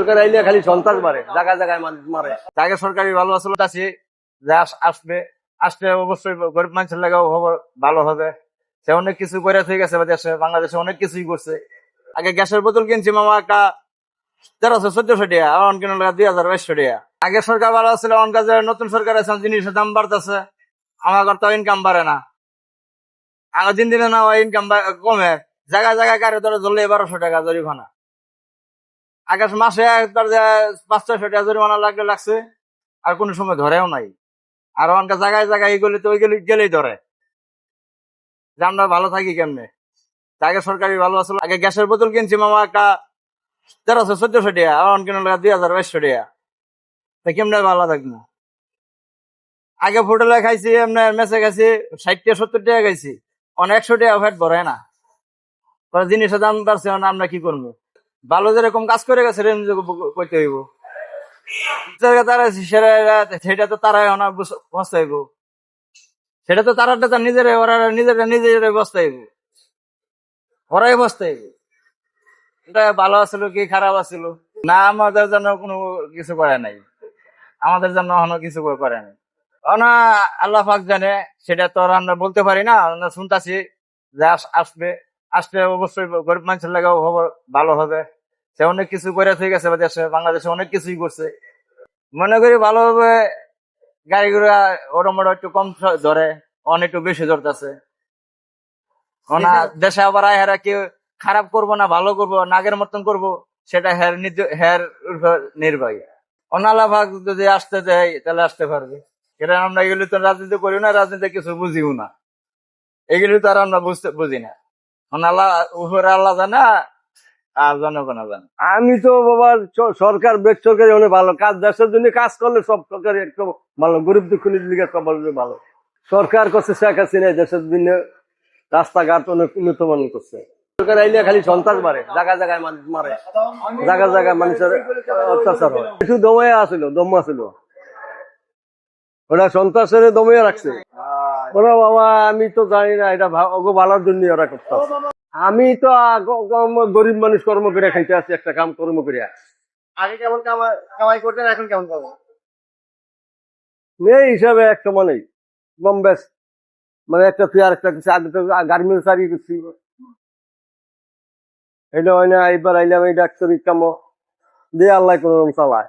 সরকার আইলে খালি সন্ত্রাস মারে, জায়গায় জায়গায় মানুষ মারে। আগে সরকারি ভালো আসলে আছি যে আসবে, আসলে অবশ্যই গরিব মানুষের লাগাও ভালো হবে। সে অনেক কিছু করে থেকে গেছে দেশে, বাংলাদেশে অনেক কিছুই করছে। আগে গ্যাসের বোতল কিনছি মামা একটা 1300-1400 টাকা, এখন কিনা 2200 টাকা। আগে সরকার ভালো ছিল, এখন কাজে নতুন সরকার আছে, জিনিসের দাম বাড়তেছে, আমার তো ইনকাম বাড়ে না। আমার দিন দিনে না ইনকাম কমে, জায়গায় জায়গায় গাড়ি ধরে ধরলে 1200 টাকা জরিমানা। আগে মাসে 500-600 টাকা জরিমানা লাগছে, আর কোনো সময় ধরেও নাই। আর অনকা জায়গায় জায়গায় এগুলি তো ওইগুলি গেলেই ধরে যে আমরা ভালো থাকি কেমনে। আগে সরকারি ভালো আসলে, আগে গ্যাসের বোতল কিনছি মামা একটা 1300-1400 টাকা, এখন কিনা 2200 টাকা। তা কেমনে ভালো থাকবো? আগে হোটেলে খাইছি, এমনি মেসে খাইছি 60-70 টাকা খাইছি, 100 টাকা ফ্যাট ভরে না। জিনিসের দাম বাড়ছে, আমরা কি করবো? ভালো যেরকম কাজ করে গেছে করতে হইব, সেটা তো তারাই বস্তাইব, সেটা তো তারা নিজেরা, ওরা নিজেরাই বস্তাইব, ওরাই বস্তাইব। এটা ভালো আছিল কি খারাপ আছিল না, আমাদের জন্য কোনো কিছু করে নাই, আমাদের জন্য এখনো কিছু করে নাই। না, আল্লাহ পাক জানে, সেটা তো আর আমরা বলতে পারি না। আমরা শুনতেছি যে আসবে, আসলে অবশ্যই গরিব মানুষের লাগাও ভালো হবে। সে অনেক কিছু করে থেকে গেছে দেশে, বাংলাদেশে অনেক কিছুই করছে। মনে করি ভালোভাবে গাড়ি ঘোড়া ওরম একটু কম ধরে, অনেক একটু বেশি ধরতেছে। ওনা দেশে আবার হেরা কেউ খারাপ করবো না ভালো করবো না আগের মতন করবো, সেটা হের উপর নির্ভর। অনালা ভাগ যদি আসতে দেয় তাহলে আসতে পারবে। এটা আমরা এগুলি তো রাজনীতি করি না, রাজনীতি কিছু বুঝিও না, এগুলি তো আর আমরা বুঝি না। আল্লাহ উপরে আল্লাহ জানা, আর জনগণ জানে। আমি তো বাবা সরকার বেসরকারি হলে ভালো, কাজ দেশের জন্য কাজ করলে সব সরকারি একদম ভালো, গরিব দুঃখ দিকে সব ভালো। সরকার করছে শেখ হাসিনা দেশের জন্য রাস্তাঘাট অনেক উন্নত মান করছে। সরকার আইলে খালি সন্ত্রাস মারে, জায়গায় জায়গায় মানুষ মারে, জায়গায় জায়গায় মানুষের অত্যাচার হয়। কিছু দমে আসিল, দম আসিল, ওরা সন্ত্রাসের দমিয়ে রাখছে। ওরা বাবা আমি তো জানি না, এটা ভালোর জন্য ওরা করতে। আমি তো গরিব মানুষ কর্ম করে খাইতে আছি, একটা কাম কর্ম করিয়া। আগে কেমন কামাই করতেন, এখন কেমন পাবো? এই হিসাবে একটা মানে কম বেশ, মানে একটা ফেয়ার একটা কিছু, আগে তো গার্মেন্টস আর করছি, এটা হয় না। এবার আইলাম এই ডাক্তারি কাম দিয়ে আল্লাহ কোন চালায়।